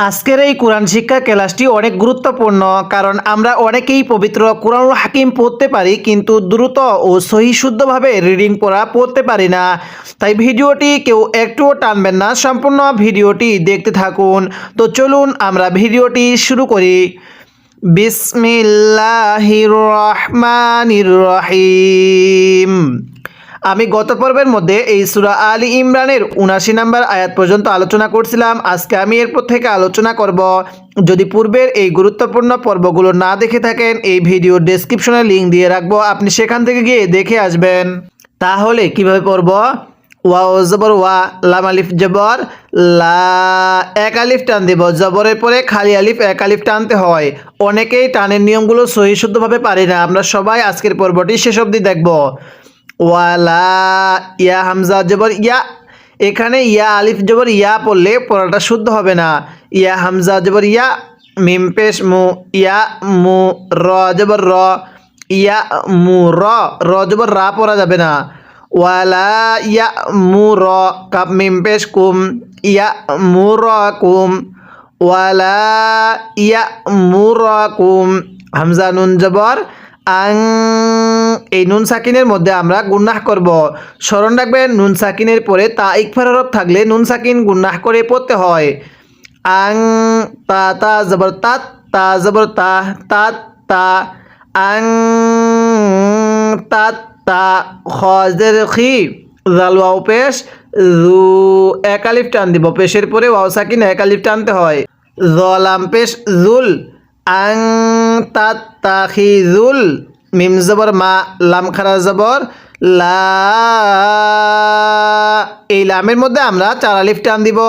আজকের এই কোরআন শিক্ষা ক্লাসটি অনেক গুরুত্বপূর্ণ, কারণ আমরা অনেকেই পবিত্র কোরআনুল হাকিম পড়তে পারি কিন্তু দ্রুত ও সহি শুদ্ধভাবে রিডিং পড়তে পারি না। তাই ভিডিওটি কেউ একটুও টানবেন না, সম্পূর্ণ ভিডিওটি দেখতে থাকুন। তো চলুন আমরা ভিডিওটি শুরু করি। বিসমিল্লাহির রহমানির রহিম। আমি গত পর্বের মধ্যে এই সূরা আলী ইমরানের ৭৯ নম্বর আয়াত পর্যন্ত আলোচনা করছিলাম। আজকে আমি এরপর থেকে আলোচনা করব। যদি পূর্বের এই গুরুত্বপূর্ণ পর্বগুলো না দেখে থাকেন, এই ভিডিওর ডেসক্রিপশনে লিঙ্ক দিয়ে রাখবো, আপনি সেখান থেকে গিয়ে দেখে আসবেন। তাহলে কিভাবে পড়ব? ওয়া ও জবর ওয়া, লাম আলিফ জবর লা, এক আলিফ টান দেব, জবরের পরে খালি আলিফ এক আলিফ টানতে হয়। অনেকেই টানের নিয়মগুলো সহি শুদ্ধভাবে পারি না। আমরা সবাই আজকের পর্বটি শেষ অবধি দেখব। ওয়ালা, ইয়া হামজা জবর ইয়া, এখানে ইয়া আলিফ জবর ইয়া পড়লে পড়াটা শুদ্ধ হবে না। ইয়া হামজা জবর ইয়া, মিম পেশ মু, ইয়া মু, র জবর র, ইয়া মু র, র জবর রা পড়া যাবে না। ওয়ালা ইয়া মু র, কাপ মিম পেশ কুম, ইয়া মু র কুম, ওয়ালা ইয়া মু র কুম। হামজা নুন জবর আং, এই নুন সাকিনের মধ্যে আমরা গুন্নাহ করব। স্মরণ রাখবেন, নুন সাকিনের পরে তা ইকফার হরফ থাকলে নুন সাকিন গুন্নাহ করে পড়তে হয়। আং, তা তা জবর তাত, তা জবর তা, তাত তা, আং তাত তা, খজের খি, জাল ওয়াও পেশ জু, এক আলিফ টান দিব, পেশের পরে ওয়াও সাকিন এক আলিফ টানতে হয়। জলাম পেশ জুল, আং তাত তাখিজুল, মিম জবর মা, লাম খারা জবর লা, এই লামের মধ্যে আমরা চার আলিফ টান দিব।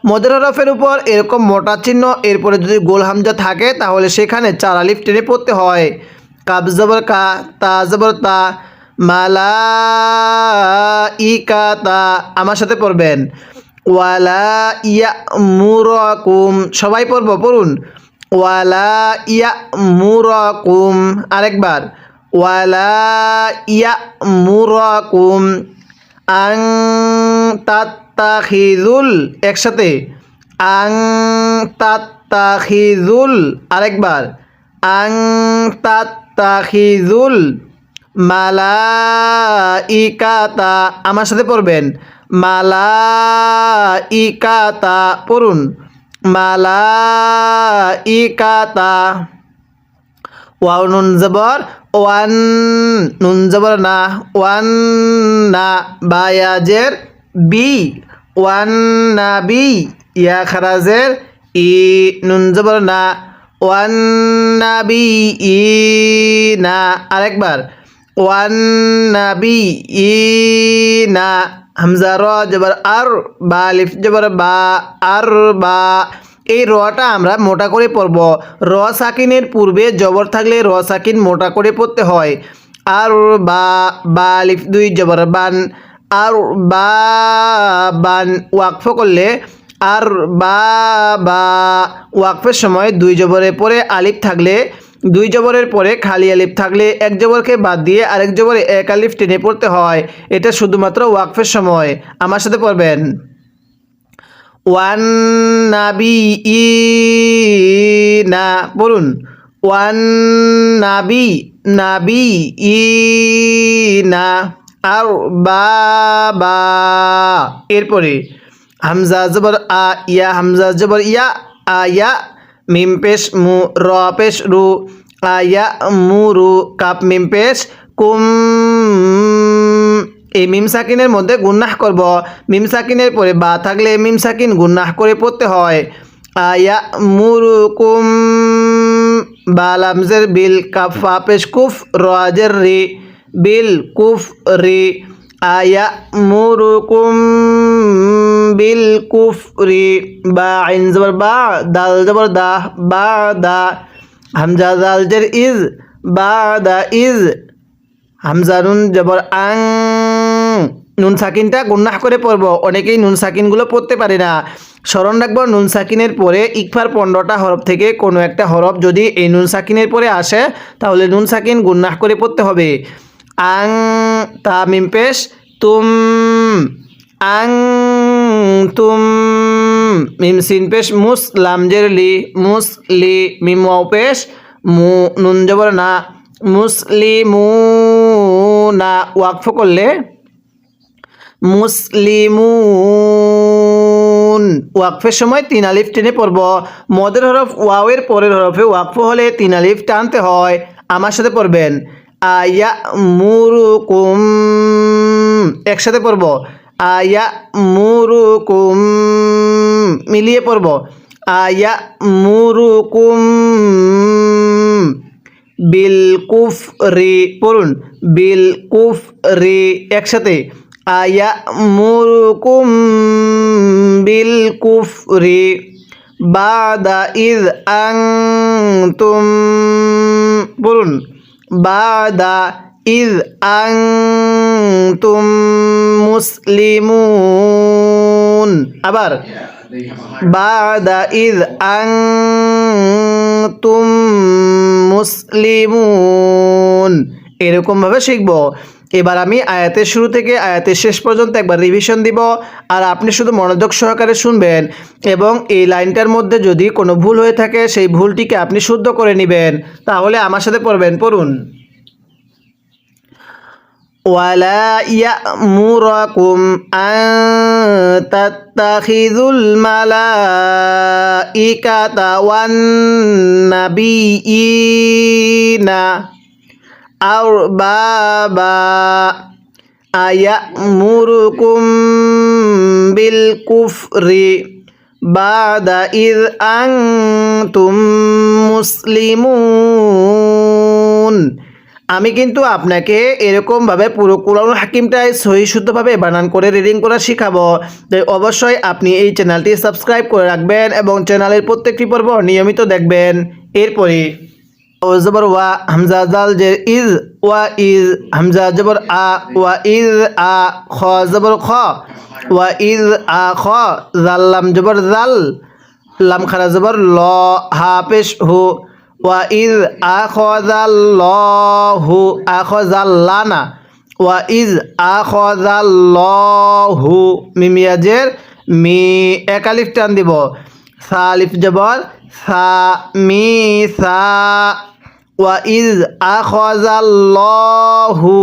মদের হরফের উপর এরকম মোটা চিহ্ন, এরপরে যদি গোল হামজা থাকে তাহলে সেখানে চার আলিফ টেনে পড়তে হয়। কাব জবর কা, তা জবর তা, মালা ইকা তা, আমার সাথে পড়বেন। ওয়ালা ইয়া মুরাকুম, সবাই পড়ব, পড়ুন। ওয়ালা ইয়া মুরাকুম, আরেকবার। ওয়ালা ইয়া মুরাকুম আং তাত্তাখিজুল, একসাথে। আং তাত্তাখিজুল, আরেকবার। আং তাত্তাখিজুল মালাইকাতা, আমার সাথে পড়বেন। মালাইকাতা, পড়ুন। মালাইকাতা। ওয়াও নুন জবর ওয়ান, নুন জবর না, ওয়ান না, বায়াজের বি, ওয়ান না বি, ইয়া খারাজের ই, নুন জবর না, ওয়ান না বি ই না, আরেকবার। ওয়ান না বি ই না, হামজা র জবর আর, বা আলিফ জবর বা, আর বা। এই রটা আমরা মোটা করে পড়ব। র সাকিনের পূর্বে জবর থাকলে র সাকিন মোটা করে পড়তে হয়। আর বা, বা আলিফ দুই জবর বান, আর বা বান। ওয়াকফ করলে আর বা বা, ওয়াকফের সময় দুই জবরের পরে আলিফ থাকলে, দুই জবরের পরে খালি আলিফ থাকলে এক জবরকে বাদ দিয়ে আরেক জবরে এক আলিফ টেনে পড়তে হয়। এটা শুধুমাত্র ওয়াকফের সময়। আমার সাথে পড়বেন। ওয়ান নাবি ই না, বলুন। ওয়ান নাবি, নাবি ই না, আর বা বা। এরপরে হামজা জবর আ, ইয়া হামজা জবর ইয়া, আয়া, মিম পেশ মু, র পেশ রু, আয়া মুরু, কাপ মিম পেশ কুম। এই মিম সাকিনের মধ্যে গুন্নাহ করব। মিম সাকিনের পরে বা থাকলে মিম সাকিন গুন্নাহ করে পড়তে হয়। আয়া মুরুকুম, বা লামজের বিল, কাফ ফা পেশ কুফ, রাজের রি, বিল কুফ রি, আয়া মুরুকুম বিল কুফ রি, বা আইন জবর বা, দাল জবর দা, বা দা, হামজা জালজের ইজ, বা দা ইজ, হামজা নুন জবর আং, নুন সাকিনটা গুন্নাহ করে পড়ব। অনেকেই নুন সাকিনগুলো পড়তে পারে না। স্মরণ রাখবো, নুন সাকিনের পরে ইকফার 15টা হরফ থেকে কোনো একটা হরফ যদি এই নুন সাকিনের পরে আসে তাহলে নুন সাকিন গুন্নাহ করে পড়তে হবে। আং, তা মিম পেশ তুম, আং তুম, মিম সিন পেশ মুস লাম জের লি মুসলি মিম ওয়াও পেশ মু নুন জবর না মুসলিমুনা ওয়াকফ করলে মুসলিমুন ওয়াকফের সময় 3 আলিফ টেনে পড়ব। মদের হরফ ওয়াওয়ের পরের হরফে ওয়াকফ হলে 3 আলিফ টানতে হয়। আমার সাথে পড়বেন আয়া মুরুকুম, একসাথে পড়ব আয়া মুরুকুম, মিলিয়ে পড়ব আয়া মুরুকুম বিল কুফরি, পড়ুন বিল কুফরি একসাথে আয়া মুরুকুম বিল কুফরি বাদা ইদ আনতুম, পড়ুন বাদা ইদ আনতুম মুসলিমুন, আবার বাদা ইদ আনতুম মুসলিমুন। এরকমভাবে শিখব। এবার আমি আয়াতের শুরু থেকে আয়াতের শেষ পর্যন্ত একবার রিভিশন দিব, আর আপনি শুধু মনোযোগ সহকারে শুনবেন এবং এই লাইনটার মধ্যে যদি কোনো ভুল হয়ে থাকে সেই ভুলটিকে আপনি শুদ্ধ করে নেবেন। তাহলে আমার সাথে পড়বেন, পড়ুন ওয়ালা ইয়ামুরাকুম আন তাত্তাখিযুল মালাইকাতা ওয়ান নাবিয়িনা আরবাবা আয়ামুরুকুম বিল কুফরি বাদা ইয আনতুম মুসলিমুন। আমি কিন্তু আপনাকে এরকমভাবে পুরো কুরআনুল হাকিমটাই সহি শুদ্ধভাবে বানান করে রিডিং করা শেখাবো। তাই অবশ্যই আপনি এই চ্যানেলটি সাবস্ক্রাইব করে রাখবেন এবং চ্যানেলের প্রত্যেকটি পর্ব নিয়মিত দেখবেন। এরপরে জবর ওয়া হামজা জাল জের ইজ ওয়া ইজ হামজা জবর আ ওয়া ইজ আ খ জবর খ ওয়া ইজ আ খ জাল লাম জবর জাল লাম খারা জবর ল হা পেশ হু ওয়া ইজ আখাযাল্লাহু আখাযাল্লানা ওয়া ইজ আখাযাল্লাহু মিম ইয়াজের মি এক আলিফ টান দিব সা আলিফ জবর সা মি সা ওয়া ইজ আখাযাল্লাহু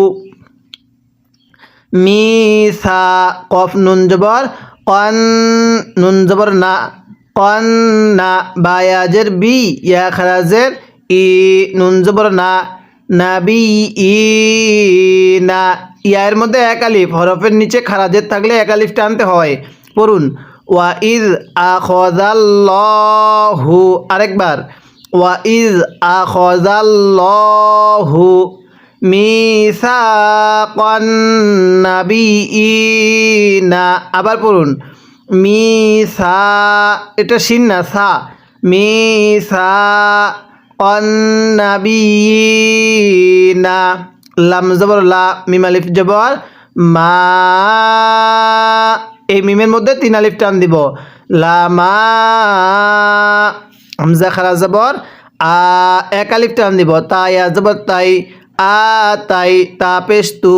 মিসা কফ নুন জবর কন নুন জবর না কন্না বায়াজের বি ইয়া খারাজের ই নুন জবর না নাবি ই না ইয়ার মধ্যে এক আলিফ, হরফের নিচে খারাজের থাকলে এক আলিফ টানতে হয়। পড়ুন ওয়া ইজ আখাযাল্লাহু, আরেকবার ওয়া ইজ আখাযাল্লাহু মিসাকান নাবিয়িনা, আবার পড়ুন মিসা, এটা শিন না সা, মিসা অন্নাবিয়িনা লাম জবর লা মিম আলিফ জবর মা, এই মিমের মধ্যে 3 আলিফ টান দিব লামা হামজা খারা জবর আ এক আলিফ টান দিব তাই আ জবর তাই আ তাই তা পেশ তু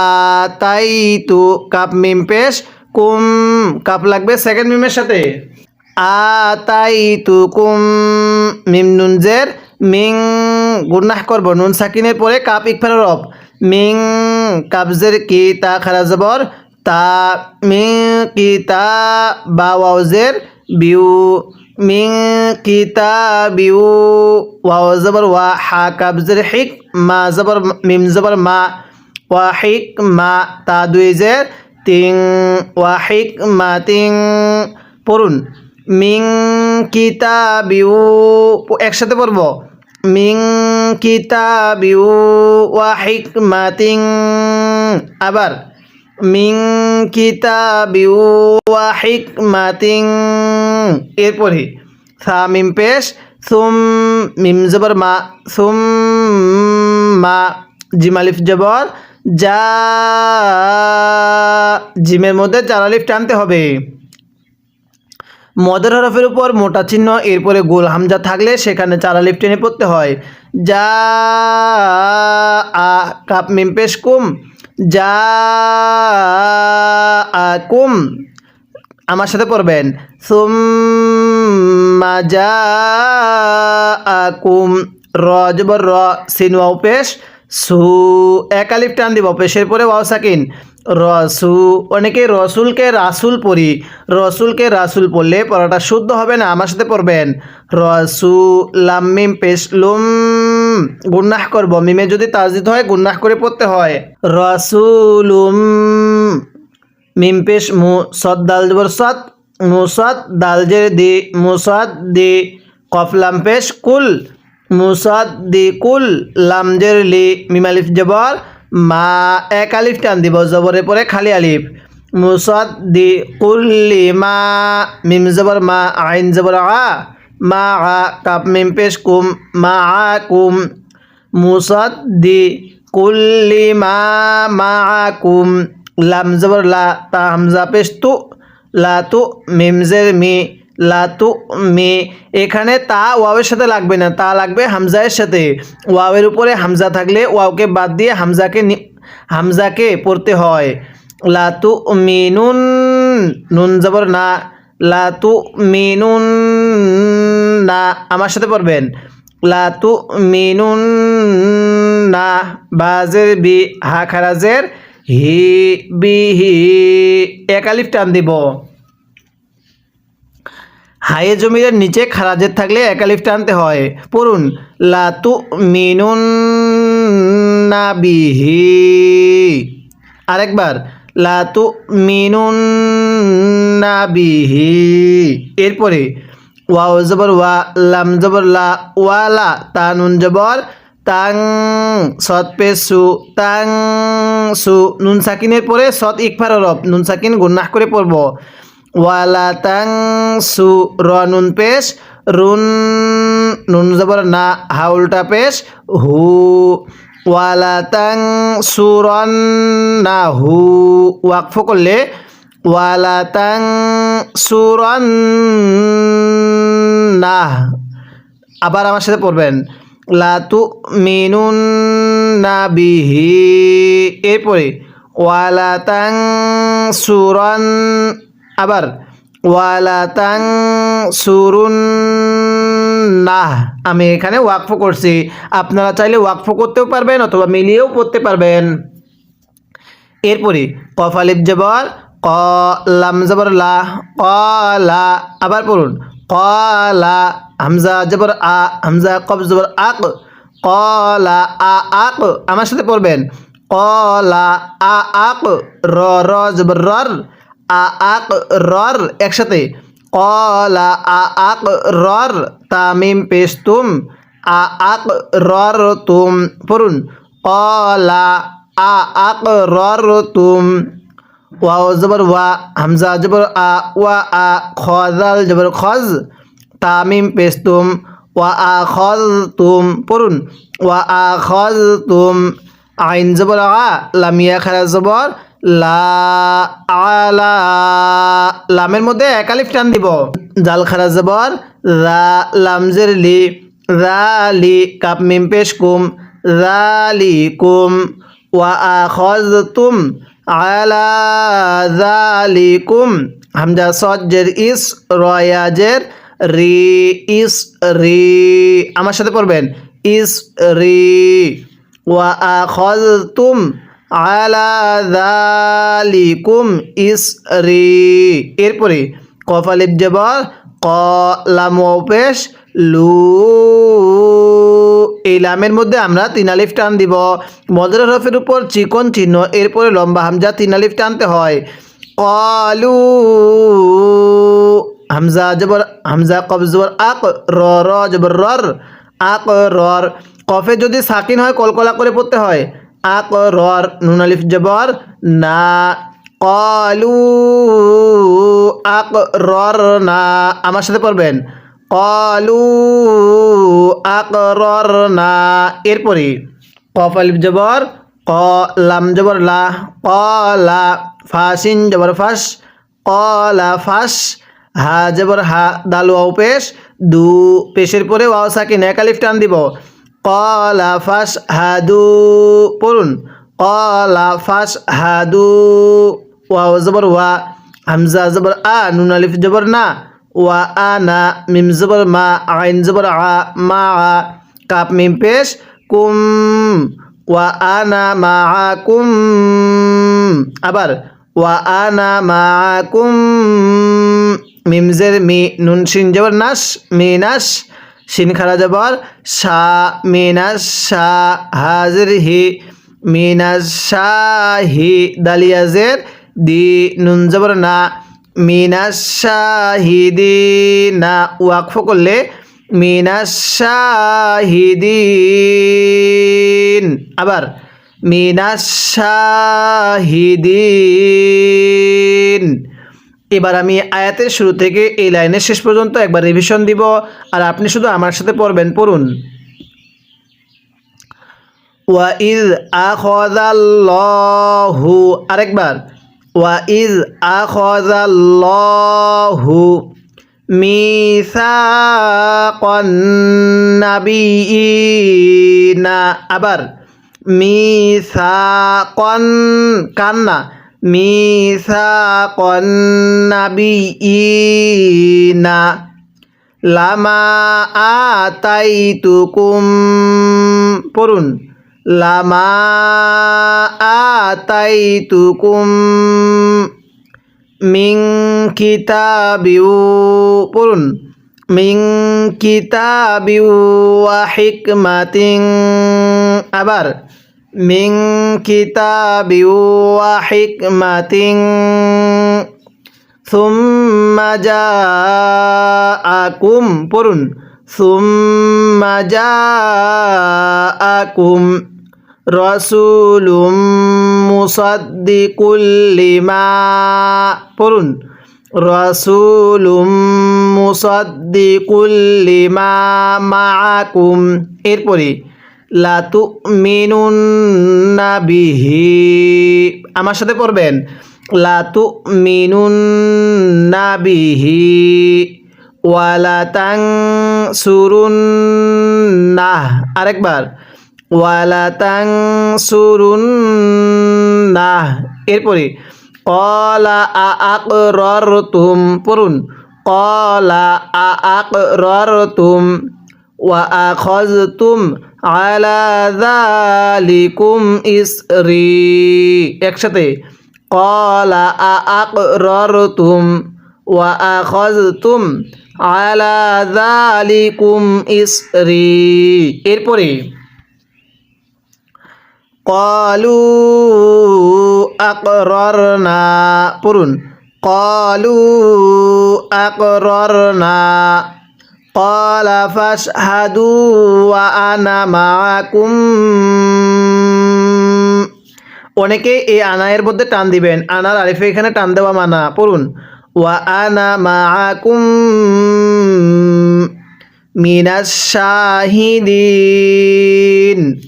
আ তাই তু কাপ মিম পেশ কুম, কাপ লাগবে সেকেন্ড মিমের সাথে আতাই তুকুম মিম নুন জের মিং গুনাহ করব নুন সাকিনের পরে কাপ ইকফার রব মিং কাবজের কি তা খারা জবর তা মিং কি তা বা ওয়াওজের বিউ মিং কি তা বিউ ওয়াও জবর ওয়া হা কাবজের হিক মা জবর মিম জবর মা ওয়া হিক মা তা দুই জের তিং ওয়া হিক মা তিং। পড়ুন মিং কিতাবিউ, একসাথে পড়ব মিং কিতাবিউ ওয়া হিকমাতিং, আবার মিং কিতাবিউ ওয়া হিকমাতিং। এরপরে সা মিম পেশ সুম মিম জবর মা সুম মা জিম আলিফ জবর যা, জিমের মধ্যে 4 আলিফ টানতে হবে। মদের হরফের উপর মোটা চিহ্ন এরপরে গোল হামজা থাকলে সেখানে 4 আলিফ টেনে পড়তে হয়। যা আ কাপ মিম পেশ কুম যা আকুম, আমার সাথে পড়বেন সুম্মা জাআকুম র জবর র সিন ওয়াও পেশ সু এক আলিফ টান দিব পেশের পরে ওয়াও সাকিন রসু অনেকে রসুলকে রাসুল পড়ি রসুলকে রাসুল পড়লে পড়াটা শুদ্ধ হবে না আমার সাথে পড়বেন রসু লাম মিম পেশ লুম গুন্নাহ করব মিমে যদি তাজিদ হয় গুন্নাহ করে পড়তে হয় রসুলুম মিম পেশ মু সদ দাল জবর সদ মুসদ দাল জের দি মুসদ দি কফ লাম পেশ কুল মুসদ দি কুল লাম জের লি মিম আলিফ জবর মা এক আলিফ টান দিব জবরের পরে খালি আলিফ মুসদ দি কুল্লি মা মিম জবর মা আইন জবর আ মা আ কাপ মিম পেশ কুম মা আ কুম মুসদ দি কুল্লি মা মা আ কুম লাম জবর লা তা হামজা পেশ তু লা তু মিম জের মি লা তু মি এখানে তা ওয়াওয়ের সাথে লাগবে না তা লাগবে হামজায়ের সাথে ওয়াওয়ের উপরে হামজা থাকলে ওয়াওকে বাদ দিয়ে হামজাকে পড়তে হয় লা তু মিনুন নুন জবর না লা তু মিনুন না আমার সাথে পড়বেন লা তু মিনুন না বাজের বি হা খারাজের হি বিহি এক আলিফ টান দিব হায়ে জমিরের নিচে খারাজের থাকলে এক আলিফ টানতে হয় পড়ুন লা তু মিনুন না বিহি আরেকবার লা তু মিনুন না বিহি এরপরে ওয়াও জবর ওয়া লাম জবর লা ওয়ালা তা নুন জবর তাং সৎ পেশ সু তাং সু নুন সাকিনের পরে সৎ ইকফার হরফ নুন সাকিন গুন্নাহ করে পড়ব ওয়ালা তাং সু র নুন পেশ রুন নুন জবর না হা উল্টা পেশ হু ওয়ালা তাং সুরন না হু ওয়াকফ করলে ওয়ালা তাং সুরন না আবার আমার সাথে পড়বেন লা তু মিনুন না বিহি এরপরে ওয়ালা তাং সুরন আবার ওয়ালা তাং সুরুন না আমি এখানে ওয়াকফ করছি আপনারা চাইলে ওয়াকফ করতেও পারবেন অথবা মিলিয়েও পড়তে পারবেন এরপরে কফ আলিফ জবর ক লাম জবর লা কলা আবার পড়ুন কলা হামজা জবর আ হামজা কফ জবর আক কলা আ আক আমার সাথে পড়বেন কলা আ আক র র জবর রর আ আক রর একসাথে কলা আ আক রর তামিম পেশ তুম আ আক রর তুম পড়ুন কলা আ আক রর তুম ওয়াও জবর ওয়া হামজা জবর আ ওয়া আ খজাল জবর খজ তামিম পেশ তুম ওয়া আ খজ তুম পড়ুন ওয়া আ খজ তুম আইন জবর আ লামিয়া খারা জবর লা আলা লামের মধ্যে এক আলিফ টান দিব জাল খারা জবর রা লামজের লি রালি কাপ মিম পেশ কুম রালিকুম ওয়া আখাযতুম আলা যালিকুম হামজা সদ জের ইস রয়া জের রি ইস রি আমার সাথে পড়বেন ইস রি ওয়া আখাযতুম আলা যালিকুম ইস রি এরপরে কফ আলিফ জবর ক লাম ওয়াও পেশ লু এই লামের মধ্যে আমরা তিন আলিফ টান দিব মদের হরফের উপর চিকন চিহ্ন এরপরে লম্বা হামজা তিন আলিফ টানতে হয় কলু হামজা জবর হামজা কফ জবর আক র র জবর রর আক রর কফে যদি সাকিন হয় কলকলা করে পড়তে হয় আক রর নুন আলিফ জবর না কলু আক রর না আমার সাথে পড়বেন কলু আক রর না এরপরে কফ আলিফ জবর ক লাম জবর লা কলা ফাসিন জবর ফাস কলা ফাস হা জবর হা দাল ওয়াও পেশ দু পেশের পরে ওয়াও সাকিন এক আলিফ টান দিব কলা ফাস হাদু পড়ুন কলা ফাস হাদু ওয়াও জবর ওয়া হামজা জবর আ নুন আলিফ জবর না ওয়া আনা মিম জবর মা আইন জবর আ মা আ কাপ মিম পেশ কুম ওয়া আনা মাআকুম আবার ওয়া আনা মাআকুম মিম জের মি নুন শিন জবর নাস মিনাস শিন খারা জবর শা মিনাস শা হাজির হি মিনাস শাহি দালিয়া জের দি নুন জবর না মিনাস শাহিদিনা ওয়াকফ করলে মিনাস শাহিদিন আবার মিনাস শাহিদিন। এবার আমি আয়াতের শুরু থেকে এই লাইনের শেষ পর্যন্ত একবার রিভিশন দিব আর আপনি শুধু আমার সাথে পড়বেন। পড়ুন ওয়াইজ আখাযাল্লাহু আরেকবার ওয়াইজ আখাযাল্লাহু মিসাকান নাবিয়িনা আবার মিসাকান কান্না মিসাকান নাবিয়িনা লামা আতাইতুকুম পড়ুন লামা আতাইতুকুম মিন কিতাবিউ পড়ুন মিন কিতাবিউ ওয়া হিকমাতিন আবার মিন কিতাবিউ ওয়া হিকমাতিন সুম্মা জাআকুম পড়ুন সুম্মা জাআকুম রাসূলুম মুসাদ্দিকুল লিমা পড়ুন রাসূলুম মুসাদ্দিকুল লিমা মাআকুম এরপরে লা তুমিনুন্না বিহি আমার সাথে পড়বেন লা তুমিনুন্না বিহি ওয়ালা তানসুরুন্নাহ আরেকবার ওয়ালা তানসুরুন্নাহ এরপরে ক্বালা আআকরারতুম পড়ুন ক্বালা আআকরারতুম ওয়া আখাযতুম আলা যালিকুম ইসরি একসাথে ক্বালা আআকরারতুম ওয়া আখাযতুম আলা যালিকুম ইসরি এরপরে ক্বালু আকরারনা পড়ুন ক্বালু আকরারনা ক্বালা ফাশহাদু ওয়া আনা মাআকুম অনেকে এই আনায়ের মধ্যে টান দিবেন আনার আলিফে এখানে টান দেওয়া মানা পড়ুন ওয়া আনা মাআকুম মিনাশ শাহিদিন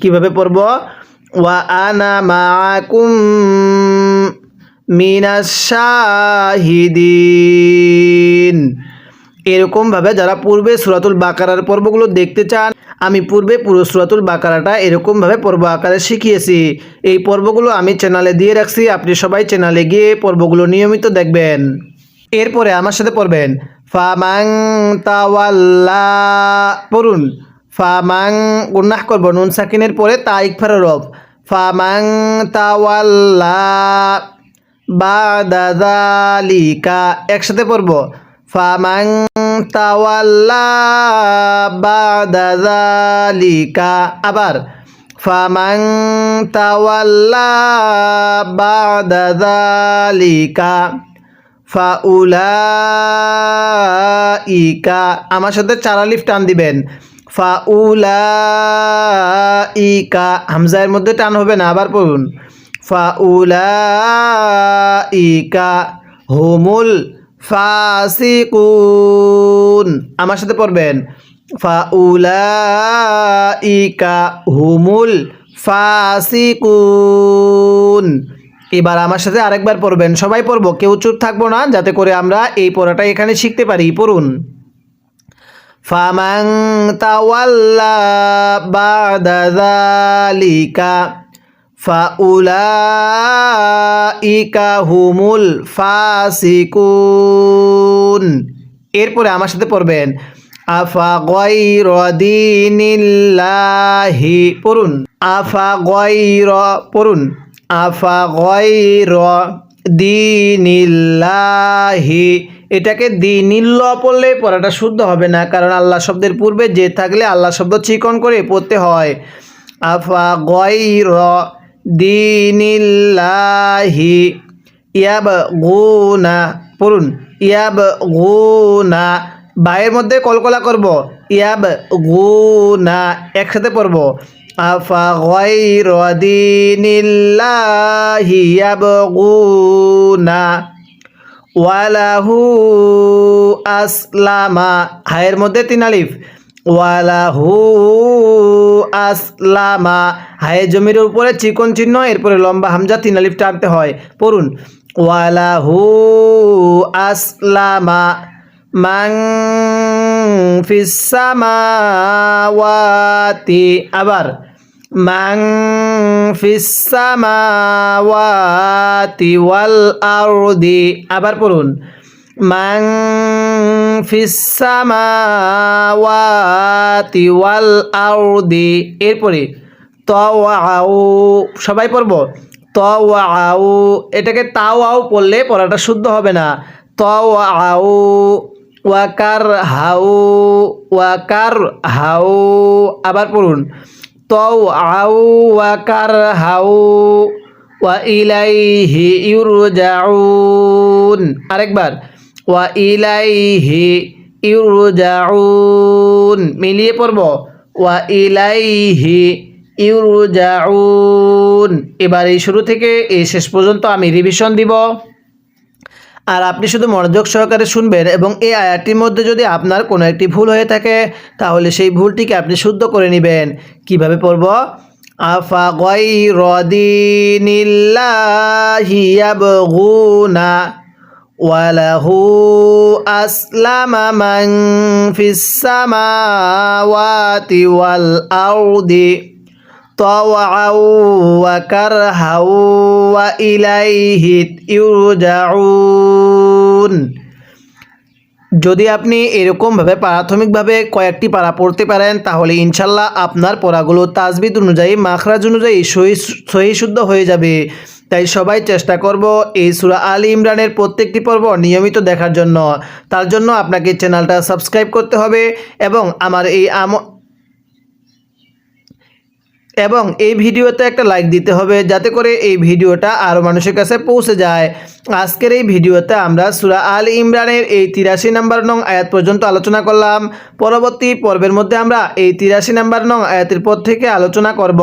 কিভাবে পড়ব ওয়া আনা মাআকুম মিনাশ শাহিদিন এরকমভাবে যারা পূর্বে সূরাতুল বাকারার পর্বগুলো দেখতে চান আমি পূর্বে পুরো সূরাতুল বাকারাটা এরকমভাবে পর্ব আকারে শিখিয়েছি এই পর্বগুলো আমি চ্যানেলে দিয়ে রাখছি আপনি সবাই চ্যানেলে গিয়ে পর্বগুলো নিয়মিত দেখবেন। এরপরে আমার সাথে পড়বেন ফামান তাওয়াল্লা পড়ুন ফামান গুনাহ করব নুন সাকিনের পরে তা ইকফার রব ফামান তাওয়াল্লা বাদা যালিকা একসাথে পড়ব ফামান তাওয়াল্লা বাদা যালিকা আবার ফামান তাওয়াল্লা বাদা যালিকা ফাউলাইকা আমার সাথে চার আলিফ টান দিবেন ফাউলাইকা হামজার মধ্যে টান হবে না আবার পড়ুন ফাউলাইকা হুমুল ফাসিকুন আমার সাথে পড়বেন ফাউলাইকা হুমুল ফাসিকুন এবার আমার সাথে আরেকবার পড়বেন সবাই পড়বো কেউ চুপ থাকবো না যাতে করে আমরা এই পড়াটা এখানে শিখতে পারি পড়ুন ফামান তাওয়াল্লা বাদা যালিকা ফাউলাইকা হুমুল ফাসিকুন। এরপরে আমার সাথে পড়বেন আফা গায়র দীনিল্লাহি, পড়ুন আফা গায়র, পড়ুন আফা গায়র দীনিল্লাহি। এটাকে দীনিল্লাহ পড়লে পড়াটা শুদ্ধ হবে না, কারণ আল্লাহ শব্দের পূর্বে যে থাকলে আল্লাহ শব্দ চিকন করে পড়তে হয়। আফা গায়র দীনিল্লাহি ইয়াবগুনা, পড়ুন ইয়াবগুনা, বায়ের মধ্যে কলকলা করব, ইয়াবগুনা, একসাথে পড়ব আফা গায়র দীনিল্লাহি ইয়াবগুনা ওয়ালাহু আসলামা, হায়ের মধ্যে 3 আলিফ, ওয়ালাহু আসলামা, হায়ে জমির উপরে চিকন চিহ্ন, এরপরে লম্বা হামজা 3 আলিফ টানতে হয়। পড়ুন ওয়ালাহু আসলামা মান ফিস সামাওয়াতি, আবার মান ফিস সামাওয়াতি ওয়াল আরদি, আবার পড়ুন মান ফিস সামাওয়াতি ওয়াল আরদি। এরপরে তাওয়াউ, সবাই পড়ব তাওয়াউ, এটাকে তাওয়াউ পড়লে পড়াটা শুদ্ধ হবে না। তাওয়াউ ওয়াকার হাউ, ওয়াকার হাউ, আবার পড়ুন তাওয়াউ ওয়াকার হাউ ওয়া ইলাইহি ইউরজাউন, আরেকবার ওয়া ইলাইহি ইউরজাউন, মিলিয়ে পড়ব ওয়া ইলাইহি ইউরজাউন। এবার এই শুরু থেকে এই শেষ পর্যন্ত আমি রিভিশন দিব, আর আপনি শুধু মনোযোগ সহকারে শুনবেন, এবং এই আয়াতটির মধ্যে যদি আপনার কোনো একটি ভুল হয়ে থাকে তাহলে সেই ভুলটিকে আপনি শুদ্ধ করে নেবেন। কিভাবে পড়ব? আফা গায়র দীনিল্লাহি ইয়াবগুনা ওয়ালাহু আসলামা মান ফিস সামাওয়াতি ওয়াল আরদি তাওয়াউ ওয়া কারহাউ ওয়া ইলাইহি ইউরজাউন। যদি আপনি এরকমভাবে প্রাথমিকভাবে কয়েকটি পারা পড়তে পারেন তাহলে ইনশাল্লাহ আপনার পড়াগুলো তাজবিদ অনুযায়ী, মাখরাজ অনুযায়ী সহি শুদ্ধ হয়ে যাবে। তাই সবাই চেষ্টা করব এই সূরা আল ইমরানের প্রত্যেকটি পর্ব নিয়মিত দেখার জন্য। তার জন্য আপনাকে চ্যানেলটা সাবস্ক্রাইব করতে হবে এবং এই ভিডিওতে একটা লাইক দিতে হবে, যাতে করে এই ভিডিওটা আরও মানুষের কাছে পৌঁছে যায়। আজকের এই ভিডিওতে আমরা সূরা আল ইমরানের এই 83 নম্বর নং আয়াত পর্যন্ত আলোচনা করলাম। পরবর্তী পর্বের মধ্যে আমরা এই 83 নম্বর নং আয়াতের পর থেকে আলোচনা করব।